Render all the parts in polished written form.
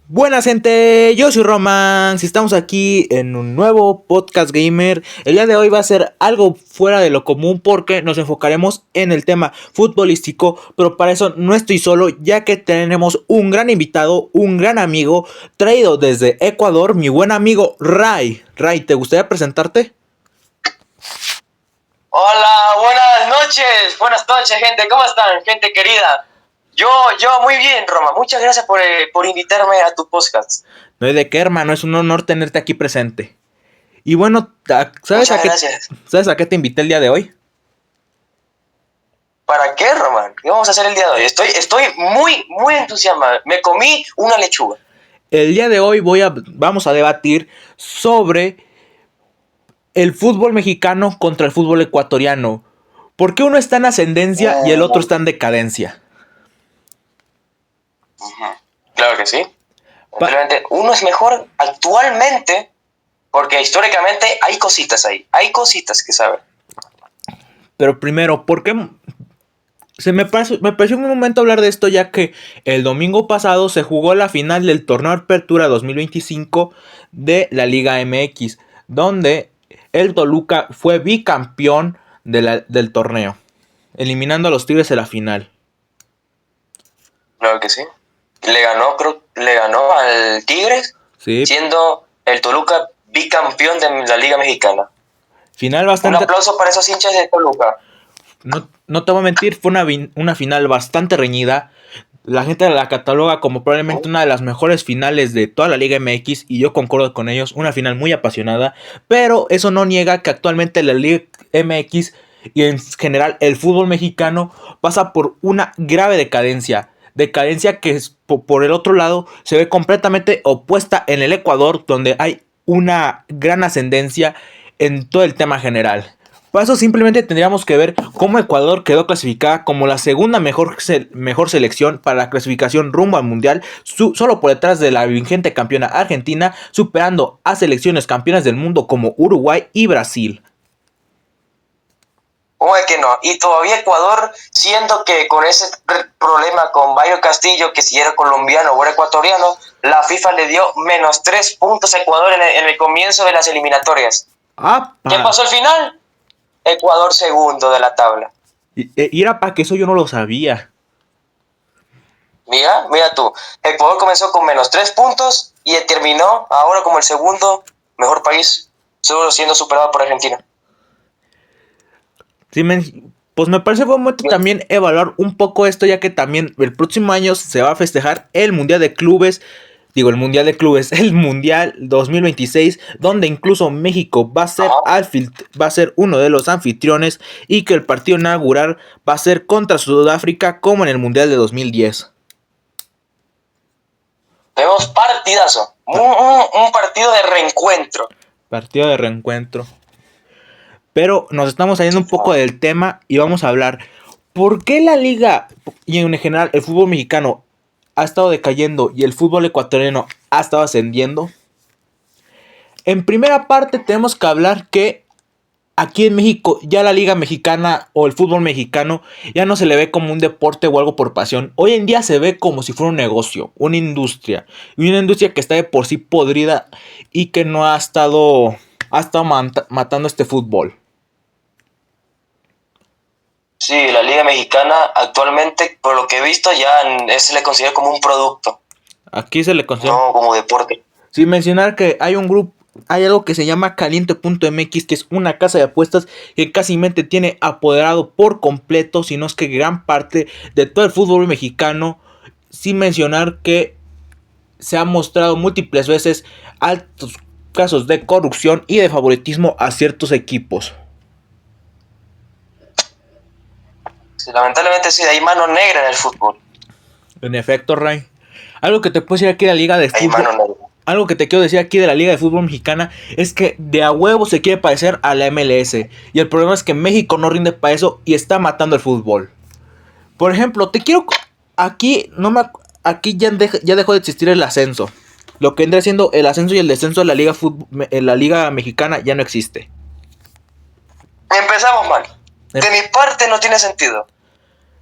Buenas gente, yo soy Roman, si estamos aquí en un nuevo podcast gamer. El día de hoy va a ser algo fuera de lo común porque nos enfocaremos en el tema futbolístico, pero para eso no estoy solo, ya que tenemos un gran invitado, un gran amigo, traído desde Ecuador, mi buen amigo Ray. Ray, ¿te gustaría presentarte? Hola, buenas noches, gente. ¿Cómo están, gente querida? Yo muy bien, Roma. Muchas gracias por invitarme a tu podcast. No hay de qué, hermano, es un honor tenerte aquí presente. Y bueno, Muchas gracias. ¿sabes a qué te invité el día de hoy? ¿Para qué, Roman? ¿Qué vamos a hacer el día de hoy? Estoy muy entusiasmado. Me comí una lechuga. El día de hoy vamos a debatir sobre el fútbol mexicano contra el fútbol ecuatoriano. ¿Por qué uno está en ascendencia y el otro está en decadencia? Claro que sí. Simplemente uno es mejor actualmente porque históricamente hay cositas ahí. Hay cositas que saber. Pero primero, ¿por qué? Me pareció un momento hablar de esto, ya que el domingo pasado se jugó la final del torneo Apertura 2025 de la Liga MX, donde el Toluca fue bicampeón del torneo, eliminando a los Tigres en la final. Claro que sí. Le ganó al Tigres, Sí. siendo el Toluca bicampeón de la Liga Mexicana. Final bastante... Un aplauso para esos hinchas de Toluca. No te voy a mentir, fue una final bastante reñida. La gente la cataloga como probablemente una de las mejores finales de toda la Liga MX y yo concuerdo con ellos, una final muy apasionada, pero eso no niega que actualmente la Liga MX y en general el fútbol mexicano pasa por una grave decadencia que por el otro lado se ve completamente opuesta en el Ecuador, donde hay una gran ascendencia en todo el tema general. Por eso simplemente tendríamos que ver cómo Ecuador quedó clasificada como la segunda mejor selección para la clasificación rumbo al mundial, solo por detrás de la vigente campeona Argentina, superando a selecciones campeonas del mundo como Uruguay y Brasil. ¿Cómo es que no? Y todavía Ecuador, siendo que con ese problema con Bayo Castillo, que si era colombiano o era ecuatoriano, la FIFA le dio -3 puntos a Ecuador en el comienzo de las eliminatorias. ¡Apa! ¿Qué pasó al final? Ecuador segundo de la tabla. Y era para que eso yo no lo sabía. Mira tú. Ecuador comenzó con -3 puntos y terminó ahora como el segundo mejor país, solo siendo superado por Argentina. Sí, pues me parece buen momento también evaluar un poco esto, ya que también el próximo año se va a festejar el Mundial de Clubes. Digo, el Mundial 2026, donde incluso México va a ser uno de los anfitriones y que el partido inaugural va a ser contra Sudáfrica como en el Mundial de 2010. Tenemos partidazo, un partido de reencuentro. Partido de reencuentro. Pero nos estamos saliendo un poco del tema y vamos a hablar por qué la liga y en general el fútbol mexicano ha estado decayendo y el fútbol ecuatoriano ha estado ascendiendo. En primera parte tenemos que hablar que aquí en México ya la liga mexicana o el fútbol mexicano ya no se le ve como un deporte o algo por pasión. Hoy en día se ve como si fuera un negocio, una industria. Y una industria que está de por sí podrida y que no ha estado matando este fútbol. Sí, la Liga Mexicana actualmente, por lo que he visto, ya se le considera como un producto. Aquí se le considera... No como deporte. Sin mencionar que hay un grupo, hay algo que se llama Caliente.mx, que es una casa de apuestas que casi tiene apoderado por completo, si no es que gran parte de todo el fútbol mexicano. Sin mencionar que se ha mostrado múltiples veces altos casos de corrupción y de favoritismo a ciertos equipos. Sí, lamentablemente sí, hay mano negra en el fútbol. En efecto, Ray. Algo que te puedo decir aquí de la liga de fútbol. Algo que te quiero decir aquí de la liga de fútbol mexicana es que de a huevo se quiere parecer a la MLS. Y el problema es que México no rinde para eso y está matando el fútbol. Por ejemplo, aquí ya dejó de existir el ascenso. Lo que vendría siendo el ascenso y el descenso de la liga mexicana ya no existe. Empezamos mal. De mi parte no tiene sentido.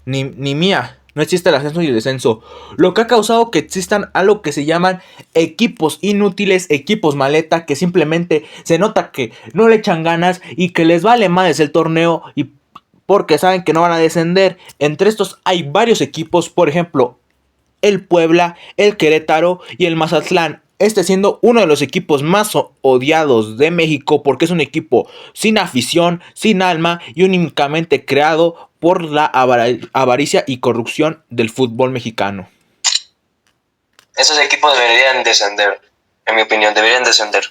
Ni mía. No existe el ascenso y el descenso, lo que ha causado que existan algo que se llaman equipos inútiles, equipos maleta, que simplemente se nota que no le echan ganas y que les vale más el torneo y porque saben que no van a descender. Entre estos hay varios equipos, por ejemplo, el Puebla, el Querétaro y el Mazatlán. Este siendo uno de los equipos más odiados de México porque es un equipo sin afición, sin alma y únicamente creado por la avaricia y corrupción del fútbol mexicano. Esos equipos deberían descender, en mi opinión, deberían descender.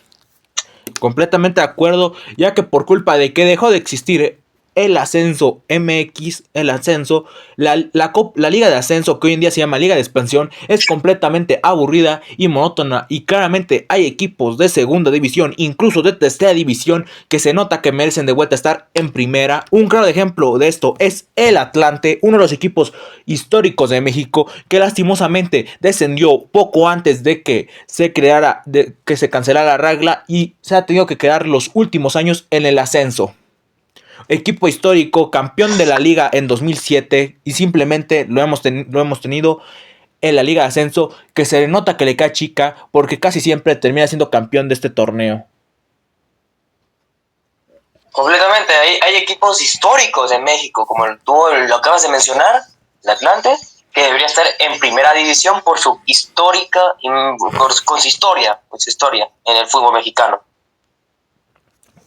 Completamente de acuerdo, ya que por culpa de que dejó de existir el ascenso MX, el ascenso, la liga de ascenso, que hoy en día se llama liga de expansión, es completamente aburrida y monótona, y claramente hay equipos de segunda división, incluso de tercera división, que se nota que merecen de vuelta estar en primera. Un claro ejemplo de esto es el Atlante, uno de los equipos históricos de México, que lastimosamente descendió poco antes de que se creara, de que se cancelara la regla, y se ha tenido que quedar los últimos años en el ascenso. Equipo histórico, campeón de la liga en 2007 y simplemente lo hemos tenido en la liga de ascenso, que se le nota que le cae chica porque casi siempre termina siendo campeón de este torneo. Completamente, hay equipos históricos en México, como tú lo acabas de mencionar, el Atlante, que debería estar en primera división por su histórica, con su historia en el fútbol mexicano.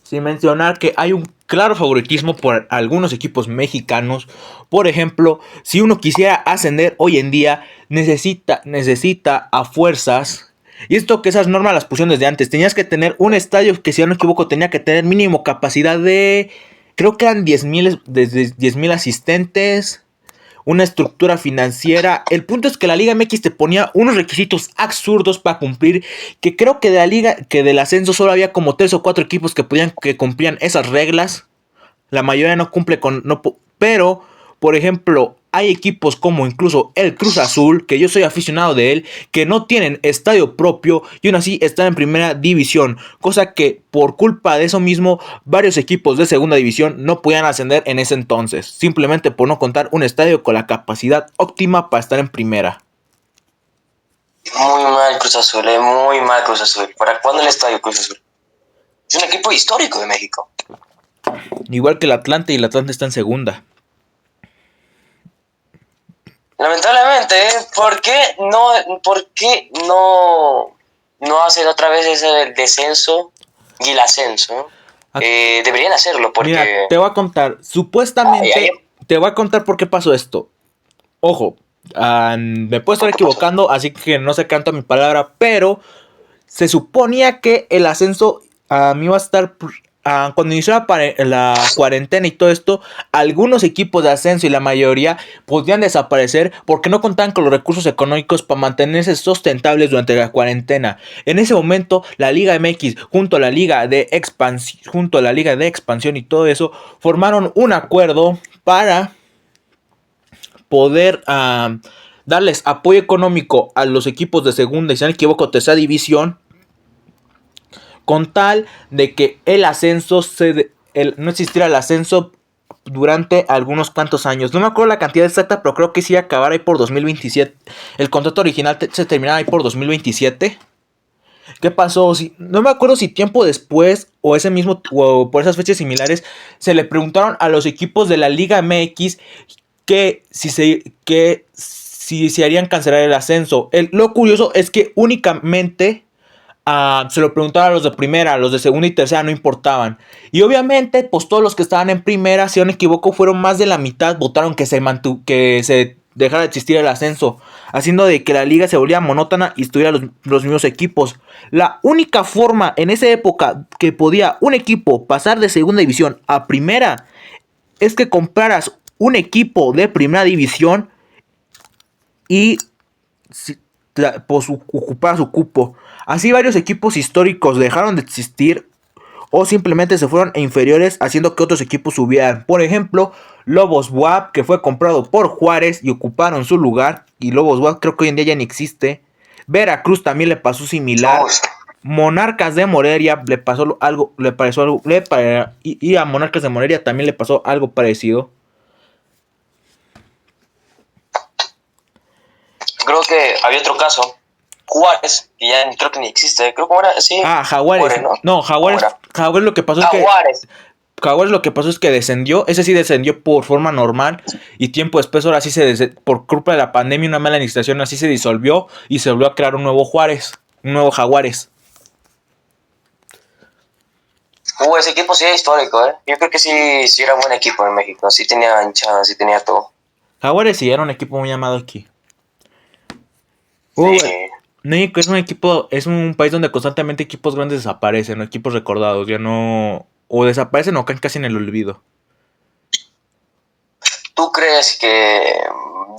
Sin mencionar que hay un claro favoritismo por algunos equipos mexicanos. Por ejemplo, si uno quisiera ascender hoy en día, necesita a fuerzas. Y esto que esas normas las pusieron desde antes. Tenías que tener un estadio que, si no me equivoco, tenía que tener mínimo capacidad de... Creo que eran 10,000 asistentes. Una estructura financiera. El punto es que la Liga MX te ponía unos requisitos absurdos para cumplir, que creo que de la liga, que del ascenso solo había como 3 o 4 equipos que cumplían esas reglas. La mayoría no cumple con... No, pero, por ejemplo, hay equipos como incluso el Cruz Azul, que yo soy aficionado de él, que no tienen estadio propio y aún así están en primera división. Cosa que por culpa de eso mismo, varios equipos de segunda división no podían ascender en ese entonces. Simplemente por no contar un estadio con la capacidad óptima para estar en primera. Muy mal Cruz Azul, muy mal Cruz Azul. ¿Para cuándo el estadio Cruz Azul? Es un equipo histórico de México. Igual que el Atlante, y el Atlante está en segunda. Lamentablemente, ¿por qué no hacen otra vez ese del descenso y el ascenso? Deberían hacerlo porque... Mira, te voy a contar. Supuestamente, te voy a contar por qué pasó esto. Ojo, me puedo estar equivocando, así que no sé canto mi palabra, pero se suponía que el ascenso me iba a estar... cuando inició la cuarentena y todo esto, algunos equipos de ascenso y la mayoría podían desaparecer porque no contaban con los recursos económicos para mantenerse sustentables durante la cuarentena. En ese momento, la Liga MX junto a la Liga de Expansión y todo eso formaron un acuerdo para poder darles apoyo económico a los equipos de segunda y, si no me equivoco, tercera división, con tal de que el ascenso no existiera el ascenso durante algunos cuantos años. No me acuerdo la cantidad exacta, pero creo que sí acabara ahí por 2027. El contrato original se terminaba ahí por 2027. ¿Qué pasó? No me acuerdo si tiempo después o ese mismo o por esas fechas similares se le preguntaron a los equipos de la Liga MX que si se harían cancelar el ascenso. Lo curioso es que únicamente se lo preguntaron a los de primera, los de segunda y tercera no importaban. Y obviamente, pues todos los que estaban en primera, si no me equivoco, fueron más de la mitad, votaron que se dejara de existir el ascenso, haciendo de que la liga se volviera monótona y estuviera los mismos equipos. La única forma en esa época que podía un equipo pasar de segunda división a primera es que compraras un equipo de primera división y pues ocupara su cupo. Así varios equipos históricos dejaron de existir o simplemente se fueron a inferiores, haciendo que otros equipos subieran. Por ejemplo, Lobos WAP, que fue comprado por Juárez y ocuparon su lugar, y Lobos WAP creo que hoy en día ya ni existe. Veracruz también le pasó similar. Monarcas de Morelia le pasó algo, y a Monarcas de Morelia también le pasó algo parecido. creo que había otro caso, Juárez, que ya creo que ni existe, creo que era, sí. Jaguares. ¿no? No, Jaguares lo que pasó es que Juárez. Jaguares lo que pasó es que descendió, ese sí descendió por forma normal y tiempo después ahora sí por culpa de la pandemia y una mala administración así se disolvió y se volvió a crear un nuevo Juárez, un nuevo Jaguares. Ese equipo sí es histórico, ¿eh? Yo creo que sí era un buen equipo en México, sí tenía hinchada, sí tenía todo. Jaguares sí era un equipo muy amado aquí. Sí. México es un país donde constantemente equipos grandes desaparecen, o equipos recordados, ya no, o desaparecen o caen casi en el olvido. ¿Tú crees que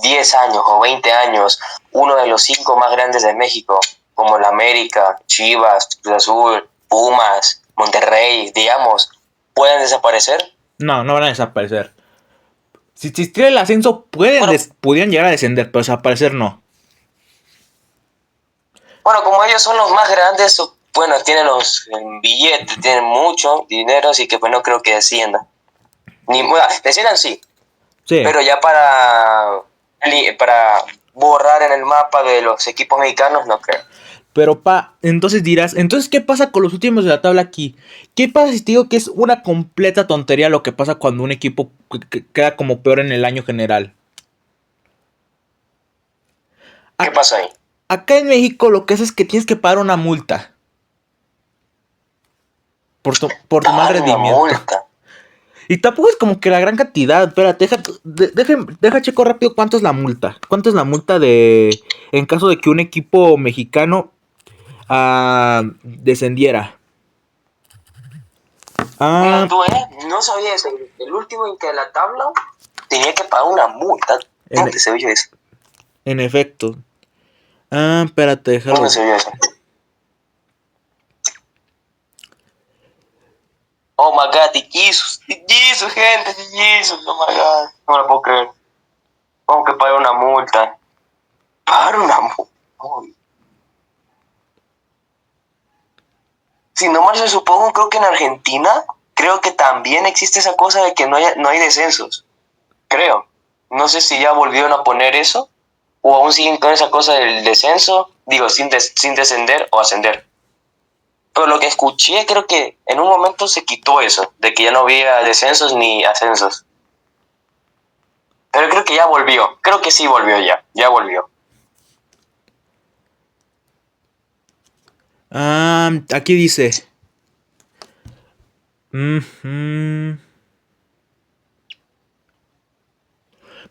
10 años o 20 años, uno de los 5 más grandes de México, como el América, Chivas, Cruz Azul, Pumas, Monterrey, digamos, pueden desaparecer? No, no van a desaparecer. Si existiera el ascenso, pudieran llegar a descender, pero desaparecer no. Bueno, como ellos son los más grandes, bueno, tienen los billetes, tienen mucho dinero, así que pues no creo que desciendan. Bueno, desciendan sí, Sí. pero ya para borrar en el mapa de los equipos mexicanos, no creo. Pero entonces dirás, entonces ¿qué pasa con los últimos de la tabla aquí? ¿Qué pasa si te digo que es una completa tontería lo que pasa cuando un equipo queda como peor en el año general? ¿Qué pasa ahí? Acá en México lo que haces es que tienes que pagar una multa. Por tu mal rendimiento. Una multa. Y tampoco es como que la gran cantidad. Espérate, deja checo rápido cuánto es la multa. ¿Cuánto es la multa en caso de que un equipo mexicano descendiera? Mira tú, no sabía eso. El último en que la tabla tenía que pagar una multa. ¿Dónde se vio eso? En efecto. Espérate, déjalo. ¿Dónde se vio eso? Oh my god, Jesus, gente, Jesus, oh my god. No lo puedo creer. ¿Cómo que pagar una multa? Pagar una multa. Si no mal se supongo, creo que en Argentina, creo que también existe esa cosa de que no hay descensos. Creo. No sé si ya volvieron a poner eso o aún siguen con esa cosa del descenso, digo, sin descender o ascender. Pero lo que escuché, creo que en un momento se quitó eso, de que ya no había descensos ni ascensos. Pero creo que ya volvió, creo que sí volvió ya volvió. Aquí dice.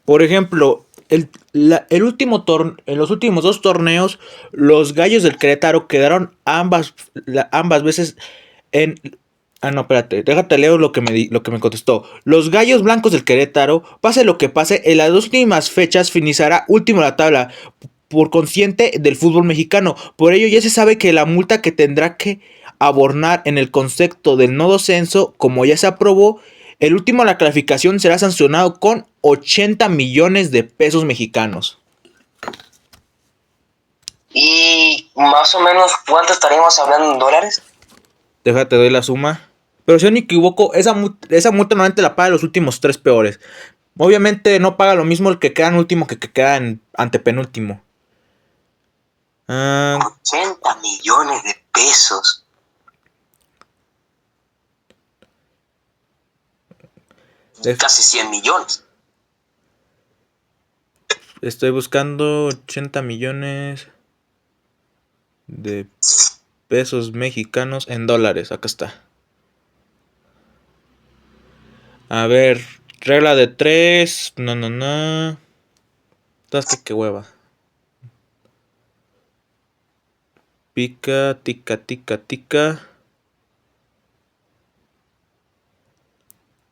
Por ejemplo, en los últimos 2 torneos, los Gallos del Querétaro quedaron ambas veces en... no, espérate, déjate leo lo que me contestó. Los Gallos Blancos del Querétaro, pase lo que pase, en las 2 últimas fechas finalizará último en la tabla, por consciente del fútbol mexicano. Por ello ya se sabe que la multa que tendrá que abonar en el concepto del no descenso, como ya se aprobó, el último a la calificación será sancionado con 80 millones de pesos mexicanos. ¿Y más o menos cuánto estaríamos hablando en dólares? Déjate, doy la suma. Pero si no me equivoco, esa multa normalmente la paga los últimos 3 peores. Obviamente no paga lo mismo el que queda en último que queda en antepenúltimo. 80 millones de pesos. Casi 100 millones. Estoy buscando 80 millones de pesos mexicanos en dólares. Acá está. A ver, regla de 3. No. ¿Sabes qué hueva? Pica, tica.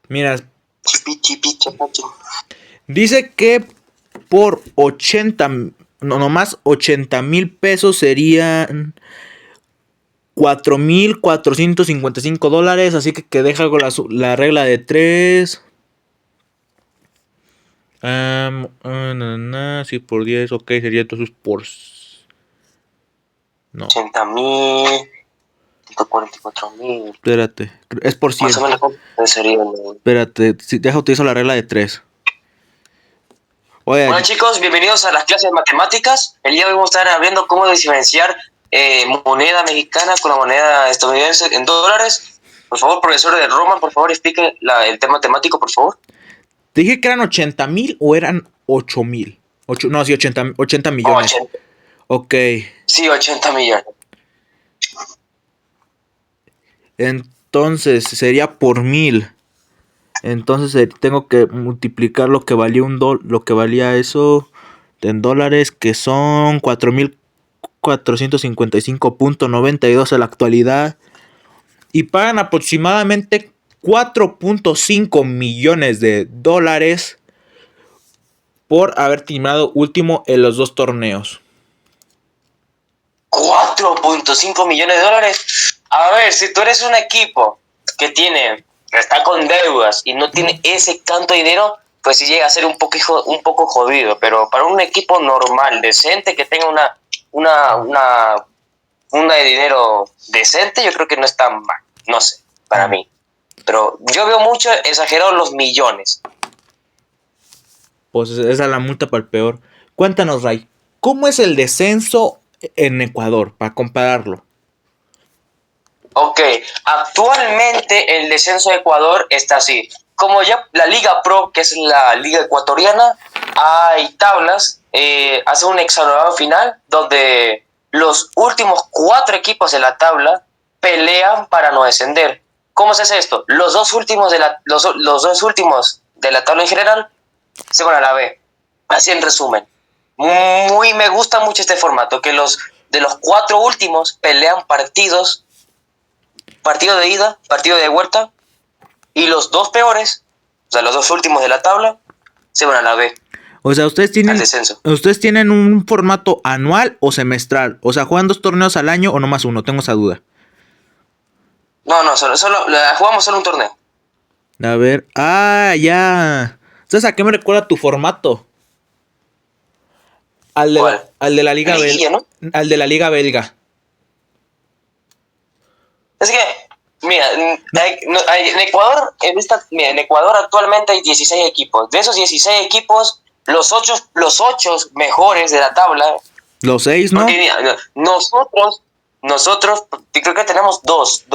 Mira. Dice que por 80, nomás 80,000 pesos serían 4,455 dólares. Así que deja con la regla de 3. Si por 10, ok, sería entonces por... No. 80,000, 144,000. Espérate, es por 100. Más o menos sería. Espérate, deja utilizar la regla de 3. Oye, Hola chicos, bienvenidos a las clases de matemáticas. El día de hoy vamos a estar viendo cómo diferenciar moneda mexicana con la moneda estadounidense en dólares. Por favor, profesor de Roman, por favor, explique el tema temático, por favor. ¿te dije que eran 80,000 o eran 8,000? No, sí, 80 Oh, millones. 80. Ok, Sí, 80 millones. entonces sería por 1000. Entonces tengo que multiplicar lo que valía lo que valía eso en dólares, que son 4,455,92 a la actualidad. Y pagan aproximadamente 4,5 millones de dólares por haber terminado último en los dos torneos. 4.5 millones de dólares. A ver, si tú eres un equipo que está con deudas y no tiene ese tanto dinero, pues sí llega a ser un poco jodido. Pero para un equipo normal, decente, que tenga una funda de dinero decente, yo creo que no es tan mal. No sé, para mí. Pero yo veo mucho exagerado los millones. Pues esa es la multa para el peor. Cuéntanos, Ray, ¿cómo es el descenso en Ecuador para compararlo? Ok, actualmente el descenso de Ecuador está así. Como ya la Liga Pro, que es la liga ecuatoriana, hay tablas, hace un hexagonal final donde los últimos 4 equipos de la tabla pelean para no descender. ¿Cómo se hace esto? Los dos últimos los dos últimos de la tabla en general se van a la B. Así en resumen. Me gusta mucho este formato, que de los 4 últimos pelean partido de ida, partido de vuelta, y los dos peores, o sea, los dos últimos de la tabla, se van a la B, O sea, al descenso. ¿ustedes tienen un formato anual o semestral? O sea, ¿juegan 2 torneos al año o nomás uno? Tengo esa duda. No, jugamos solo un torneo. A ver. Ah, ya. ¿Sabes a qué me recuerda tu formato? ¿Cuál? Al de la Liga Liguilla, ¿no? Al de la Liga Belga. Es que, mira, en Ecuador, en Ecuador actualmente hay 16 equipos. De esos 16 equipos, los ocho mejores de la tabla. Los 6, ¿no? Porque mira, nosotros creo que tenemos dos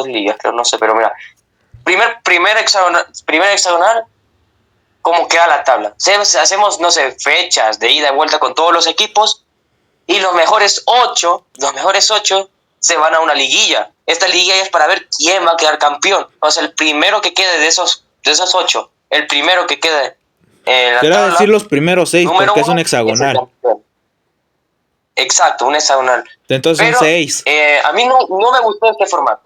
ligas, creo, no sé, pero mira, primer hexagonal, ¿cómo queda la tabla? Hacemos, no sé, fechas de ida y vuelta con todos los equipos y los mejores ocho se van a una liguilla. Esta liguilla es para ver quién va a quedar campeón. O sea, el primero que quede de esos 8, el primero que quede en la Quiero tabla, decir los primeros 6 número porque es un 1 es el hexagonal. campeón. Exacto, un hexagonal. Entonces Pero son 6. a mí no me gustó este formato.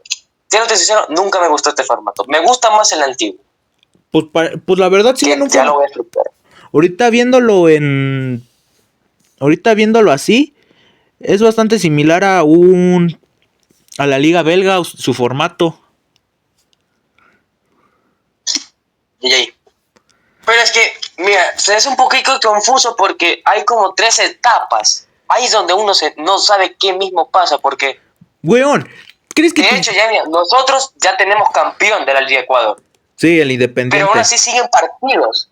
Siéndote sincero, nunca me gustó este formato. Me gusta más el antiguo. Pues la verdad sí, en un Ya lo voy a explicar. Ahorita viéndolo así, es bastante similar a la Liga Belga, su formato. Y pero es que, mira, se es un poquito confuso porque hay como 3 etapas. Ahí es donde uno no sabe qué mismo pasa, porque Weón, ¿crees que de hecho ya mira, nosotros ya tenemos campeón de la Liga Ecuador, Sí, el pero Independiente. aún así siguen partidos.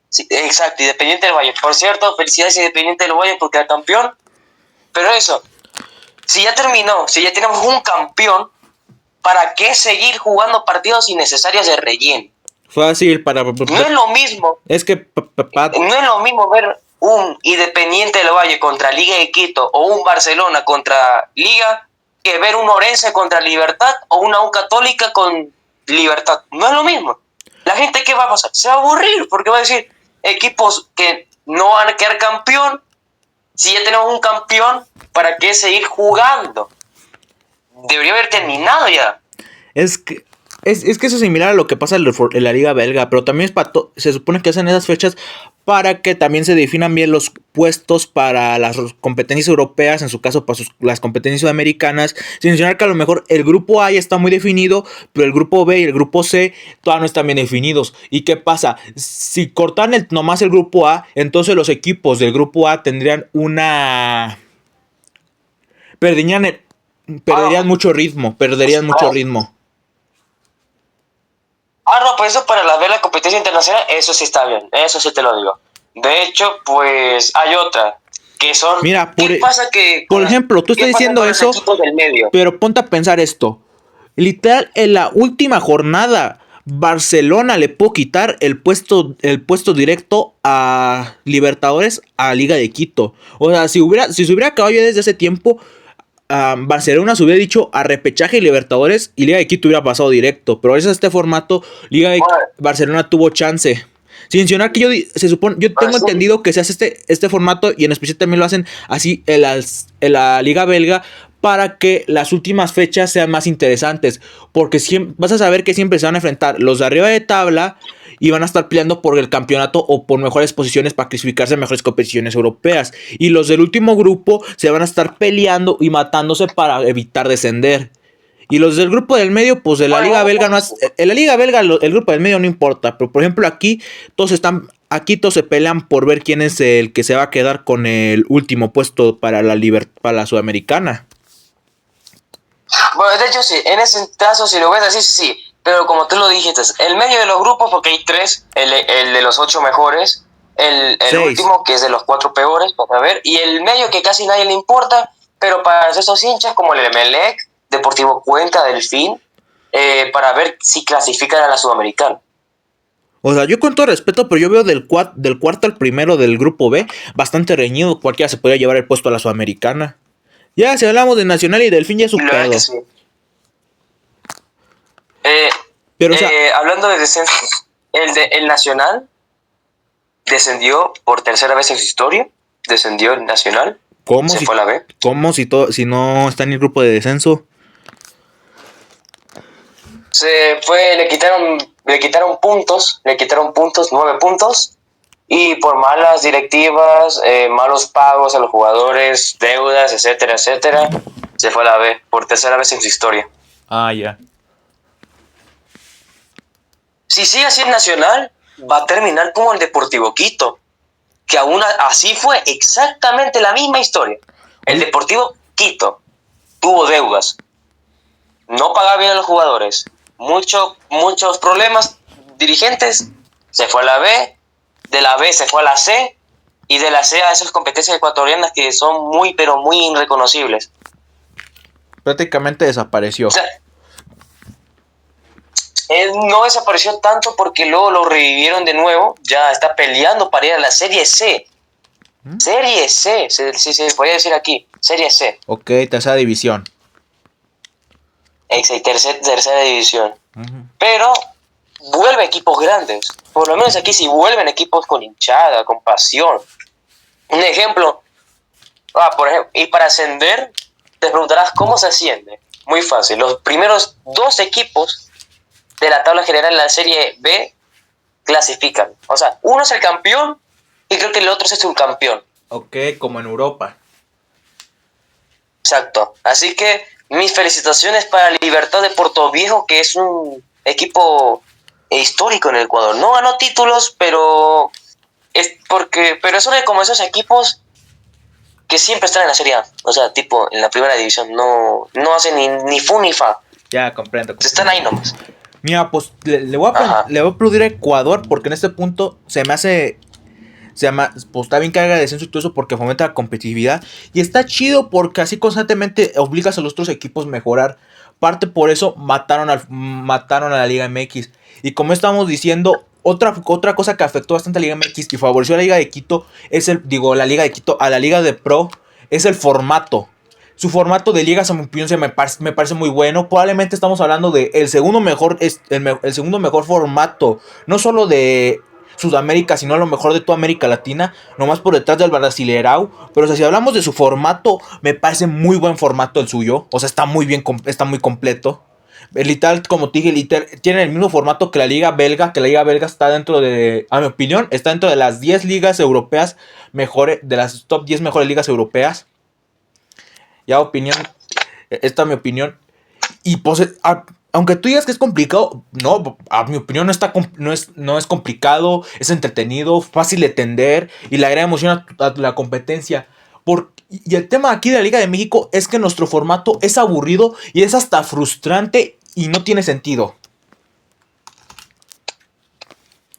Sí, exacto, Independiente del Valle. Por cierto, felicidades Independiente del Valle porque era campeón. Pero eso, si ya terminó, si ya tenemos un campeón, ¿para qué seguir jugando partidos innecesarios de relleno? Fácil No es lo mismo. Es que No es lo mismo ver un Independiente del Valle contra Liga de Quito o un Barcelona contra Liga que ver un Orense contra Libertad o una U Católica con Libertad. No es lo mismo. La gente, ¿qué va a pasar? Se va a aburrir porque va a decir equipos que no van a quedar campeón. Si ya tenemos un campeón, ¿para qué seguir jugando? Debería haber terminado ya. es que es que eso es similar a lo que pasa en la Liga Belga, pero también se supone que hacen esas fechas para que también se definan bien los puestos para las competencias europeas, en su caso para las competencias sudamericanas, sin mencionar que a lo mejor el grupo A ya está muy definido, pero el grupo B y el grupo C todavía no están bien definidos. ¿Y qué pasa? Si cortan nomás el grupo A, entonces los equipos del grupo A tendrían perderían mucho ritmo, mucho ritmo. No, pues eso para ver la competencia internacional, eso sí está bien, eso sí te lo digo. De hecho, pues hay otra, que son... Mira, ¿Qué pasa que por ejemplo, tú estás diciendo eso, del medio? pero ponte a pensar esto. Literal, en la última jornada, Barcelona le pudo quitar el puesto directo a Libertadores a Liga de Quito. O sea, si se hubiera acabado ya desde ese tiempo, Barcelona se hubiera dicho a repechaje y Libertadores y Liga de Quito hubiera pasado directo. Pero gracias a este formato, Barcelona tuvo chance. Sin mencionar que yo tengo entendido que se hace este formato y en especial también lo hacen así en la Liga Belga para que las últimas fechas sean más interesantes. Porque vas a saber que siempre se van a enfrentar los de arriba de tabla y van a estar peleando por el campeonato o por mejores posiciones para clasificarse a mejores competiciones europeas. Y los del último grupo se van a estar peleando y matándose para evitar descender. Y los del grupo del medio, pues de la Liga Belga no es. En la Liga Belga el grupo del medio no importa. Pero por ejemplo aquí todos se pelean por ver quién es el que se va a quedar con el último puesto para la Sudamericana. Bueno, de hecho sí, en ese caso si lo ves así, sí. Pero como tú lo dijiste, el medio de los grupos, porque hay tres, el de los 8 mejores, el último que es de los 4 peores, para ver, y el medio que casi nadie le importa, pero para esos hinchas como el Emelec, Deportivo Cuenca, Delfín, para ver si clasifican a la Sudamericana. O sea, yo con todo respeto, pero yo veo del cuarto al primero del grupo B bastante reñido. Cualquiera se podría llevar el puesto a la Sudamericana. Ya, si hablamos de Nacional y Delfín, ya es su pedo. Sí. Pero, o sea, hablando de descenso, el Nacional descendió por tercera vez en su historia. Descendió el Nacional. ¿Cómo? Se fue a la B. ¿Cómo si no está en el grupo de descenso? Le quitaron puntos, 9 puntos, y por malas directivas, malos pagos a los jugadores, deudas, etcétera, se fue a la B por tercera vez en su historia. Ah, ya. Si sigue así el Nacional, va a terminar como el Deportivo Quito, que aún así fue exactamente la misma historia. El Deportivo Quito tuvo deudas, no pagaba bien a los jugadores, muchos problemas dirigentes, se fue a la B, de la B se fue a la C, y de la C a esas competencias ecuatorianas que son muy, pero muy irreconocibles. Prácticamente desapareció. O sea, él no desapareció tanto porque luego lo revivieron de nuevo, ya está peleando para ir a la Serie C. Serie C, se podría decir aquí, Serie C. Ok, tercera división. Tercera división. Pero vuelve equipos grandes. Por lo menos aquí sí vuelven equipos con hinchada, con pasión. Un ejemplo, por ejemplo, y para ascender, te preguntarás cómo se asciende. Muy fácil. Los primeros 2 equipos de la tabla general en la Serie B clasifican. O sea, uno es el campeón y creo que el otro es el subcampeón. Ok, como en Europa. Exacto. Así que mis felicitaciones para Libertad de Portoviejo, que es un equipo histórico en el Ecuador. No ganó títulos, pero es como esos equipos que siempre están en la Serie A. O sea, tipo, en la primera división. No hacen ni fu ni fa. Ya, comprendo. Están ahí nomás. Mira, pues le voy a aplaudir a Ecuador porque en este punto pues está bien que haga descenso y todo eso porque fomenta la competitividad. Y está chido porque así constantemente obligas a los otros equipos a mejorar. Parte por eso mataron a la Liga MX. Y como estamos diciendo, otra cosa que afectó bastante a la Liga MX y favoreció a la Liga de Quito la Liga de Quito a la Liga de Pro es el formato. Su formato de ligas, a mi opinión, me parece muy bueno. Probablemente estamos hablando de el segundo mejor formato. No solo de Sudamérica, sino a lo mejor de toda América Latina. Nomás por detrás del Brasileirao. Pero o sea, si hablamos de su formato, me parece muy buen formato el suyo. O sea, está muy completo. Literal, como te dije, tiene el mismo formato que la Liga Belga. Que la Liga Belga está dentro de, a mi opinión, está dentro de las 10 ligas europeas mejores, de las top 10 mejores ligas europeas. Ya esta es mi opinión. Y pues, aunque tú digas que es complicado, no, a mi opinión no es complicado, es entretenido, fácil de entender y le agrega emoción a la competencia. Y el tema aquí de la Liga de México es que nuestro formato es aburrido y es hasta frustrante y no tiene sentido.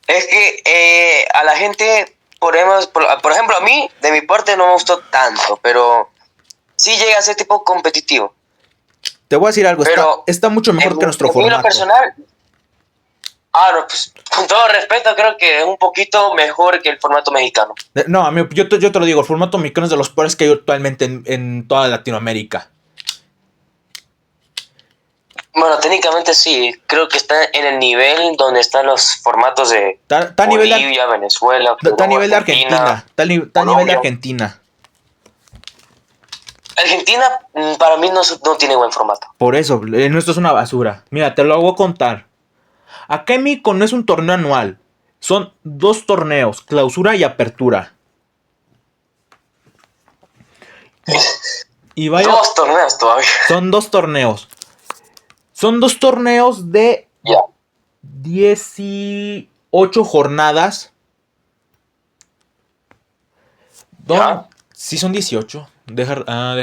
Es que a la gente por ejemplo, a mí, de mi parte, no me gustó tanto, pero sí llega a ser tipo competitivo. Te voy a decir algo, Pero está mucho mejor que nuestro en lo formato. personal, no, pues con todo respeto, creo que es un poquito mejor que el formato mexicano. No, yo te lo digo, el formato mexicano es de los peores que hay actualmente en toda Latinoamérica. Bueno, técnicamente sí, creo que está en el nivel donde están los formatos de Está a nivel Bolivia, Venezuela, está a Perú, nivel de Argentina, Argentina. Está a nivel de Colombia. Argentina. Argentina para mí no tiene buen formato. Por eso, nuestro es una basura. Mira, te lo hago contar. Acá en México no es un torneo anual. Son 2 torneos, clausura y apertura. Y vaya, 2 torneos todavía. son 2 torneos. Son 2 torneos de 18 jornadas. Sí, son 18. Deja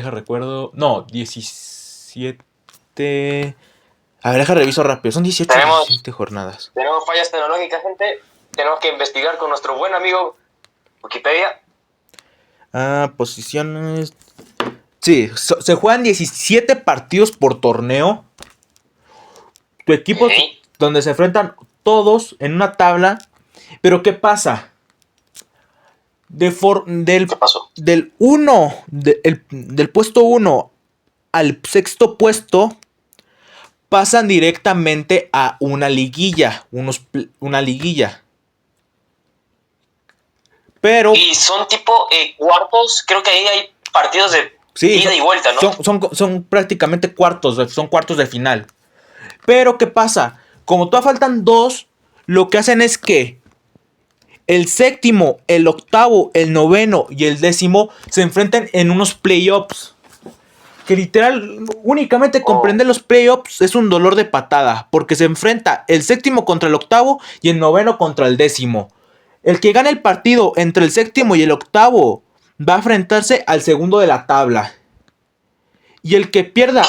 recuerdo. No, 17. A ver, deja reviso rápido. Son 18 o 17 jornadas. Tenemos fallas tecnológicas, gente. Tenemos que investigar con nuestro buen amigo Wikipedia. Posiciones. Sí, se juegan 17 partidos por torneo. Tu equipo donde se enfrentan todos en una tabla. Pero ¿qué pasa? ¿Qué pasó? Del puesto 1 al sexto puesto pasan directamente a una liguilla. Una liguilla. Pero. Y son tipo cuartos. Creo que ahí hay partidos de ida y vuelta, ¿no? Son prácticamente cuartos. Son cuartos de final. Pero ¿qué pasa? Como todavía faltan 2, lo que hacen es que el séptimo, el octavo, el noveno y el 10º se enfrentan en unos playoffs. Que literal, únicamente comprender los playoffs es un dolor de patada. Porque se enfrenta el séptimo contra el octavo y el noveno contra el 10º. El que gane el partido entre el séptimo y el octavo va a enfrentarse al segundo de la tabla. Y el que pierda.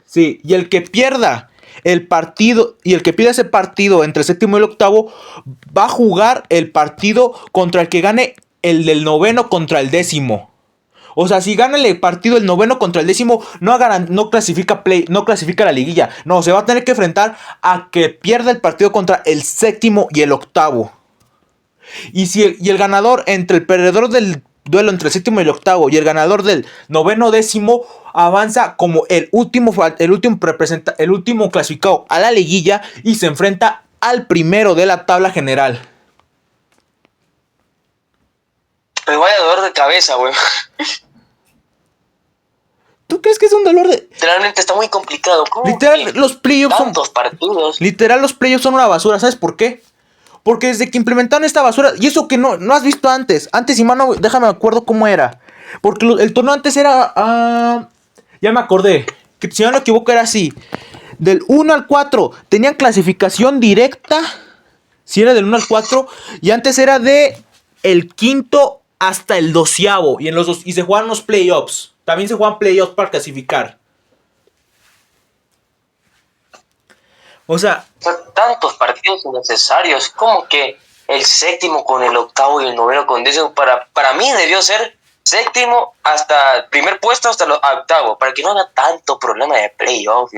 Sí, y el que pierda el partido y el que pierda ese partido entre el séptimo y el octavo va a jugar el partido contra el que gane el del noveno contra el 10º. O sea, si gana el partido el noveno contra el 10º, no clasifica la liguilla. No, se va a tener que enfrentar a que pierda el partido contra el séptimo y el octavo. Y el ganador entre el perdedor del duelo entre el séptimo y el octavo y el ganador del noveno 10º avanza como el último clasificado a la liguilla y se enfrenta al primero de la tabla general. Pues vaya dolor de cabeza, güey. ¿Tú crees que es un dolor de...? Literalmente está muy complicado. ¿Cómo literal, los playoffs son... tantos partidos. Literal, los playoffs son una basura. ¿Sabes por qué? Porque desde que implementaron esta basura... Y eso que no has visto antes. Antes, mano, déjame acuerdo cómo era. Porque el torneo antes era... ya me acordé. Que si no me equivoco era así. Del 1 al 4 tenían clasificación directa. Si era del 1 al 4. Y antes era de el quinto hasta el 12º. Y se jugaban los playoffs. También se juegan playoffs para clasificar. O sea, tantos partidos innecesarios. Como que el séptimo con el octavo y el noveno con 10º. Para mí debió ser séptimo hasta el primer puesto hasta el octavo. Para que no haya tanto problema de playoff.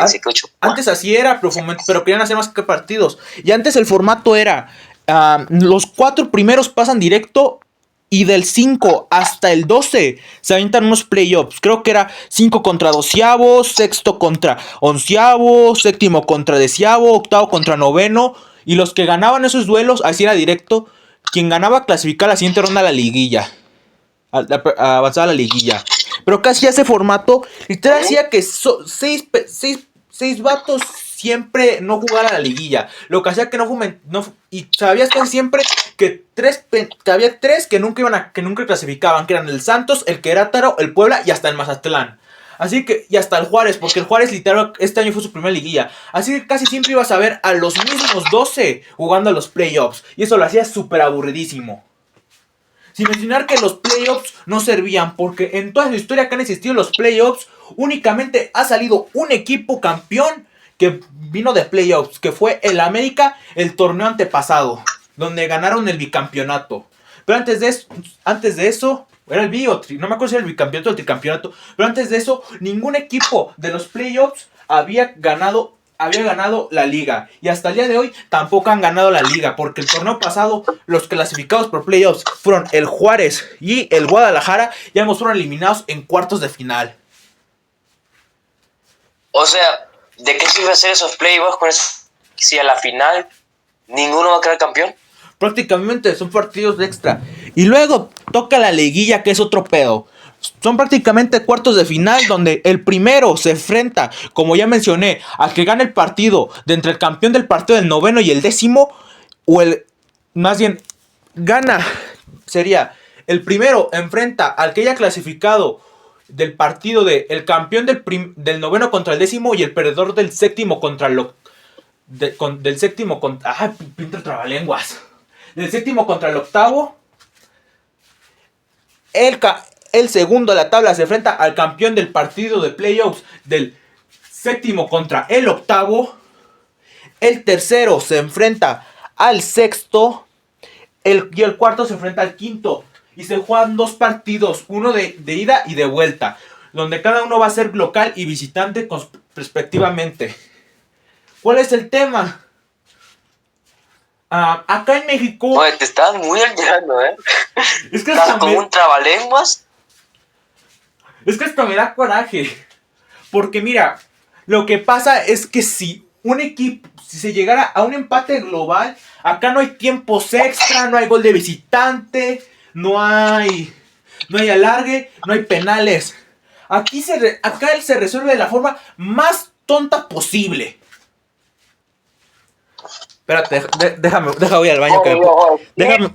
Antes así era, pero querían hacer más que partidos. Y antes el formato era... los 4 primeros pasan directo. Y del 5 hasta el 12 se avientan unos playoffs. Creo que era 5 contra 12avo, sexto contra 11avo, séptimo contra 10avo, octavo contra noveno. Y los que ganaban esos duelos, así era directo. Quien ganaba clasificaba a la siguiente ronda a la liguilla. Avanzaba a la liguilla. Pero casi ese formato literal hacía que 6 vatos siempre no jugaran a la liguilla. Lo que hacía que y sabías casi siempre que había 3 que nunca clasificaban, que eran el Santos, el Querétaro, el Puebla y hasta el Mazatlán. Así que, y hasta el Juárez, porque el Juárez literal este año fue su primera liguilla. Así que casi siempre ibas a ver a los mismos 12 jugando a los playoffs. Y eso lo hacía súper aburridísimo. Sin mencionar que los playoffs no servían, porque en toda la historia que han existido los playoffs, únicamente ha salido un equipo campeón que vino de playoffs, que fue el América el torneo antepasado, donde ganaron el bicampeonato. Pero antes de eso era el no me acuerdo si era el bicampeonato o el tricampeonato, pero antes de eso, ningún equipo de los playoffs había ganado la liga. Y hasta el día de hoy tampoco han ganado la liga, porque el torneo pasado, los clasificados por playoffs fueron el Juárez y el Guadalajara, y ambos fueron eliminados en cuartos de final. O sea, ¿de qué sirve hacer esos playoffs con eso? Si a la final ninguno va a quedar campeón. Prácticamente son partidos de extra. Y luego toca la liguilla, que es otro pedo. Son prácticamente cuartos de final donde el primero se enfrenta, como ya mencioné, al que gane el partido de entre el campeón del partido del noveno y el décimo, o más bien, sería el primero enfrenta al que haya clasificado del partido el campeón del noveno contra el décimo y el perdedor del séptimo contra del séptimo contra... pinta el trabalenguas. Del séptimo contra el octavo. El segundo de la tabla se enfrenta al campeón del partido de playoffs del séptimo contra el octavo. El tercero se enfrenta al sexto. Y el cuarto se enfrenta al quinto. Y se juegan dos partidos, uno de ida y de vuelta, donde cada uno va a ser local y visitante respectivamente. ¿Cuál es el tema? Acá en México... Pues te estás muy alterando, Es que estás como un trabalenguas. Es que esto me da coraje. Porque mira, lo que pasa es que si un equipo, si se llegara a un empate global, acá no hay tiempos extra, no hay gol de visitante, no hay alargue, no hay penales. Acá él se resuelve de la forma más tonta posible. Espérate, déjame voy al baño. Déjame.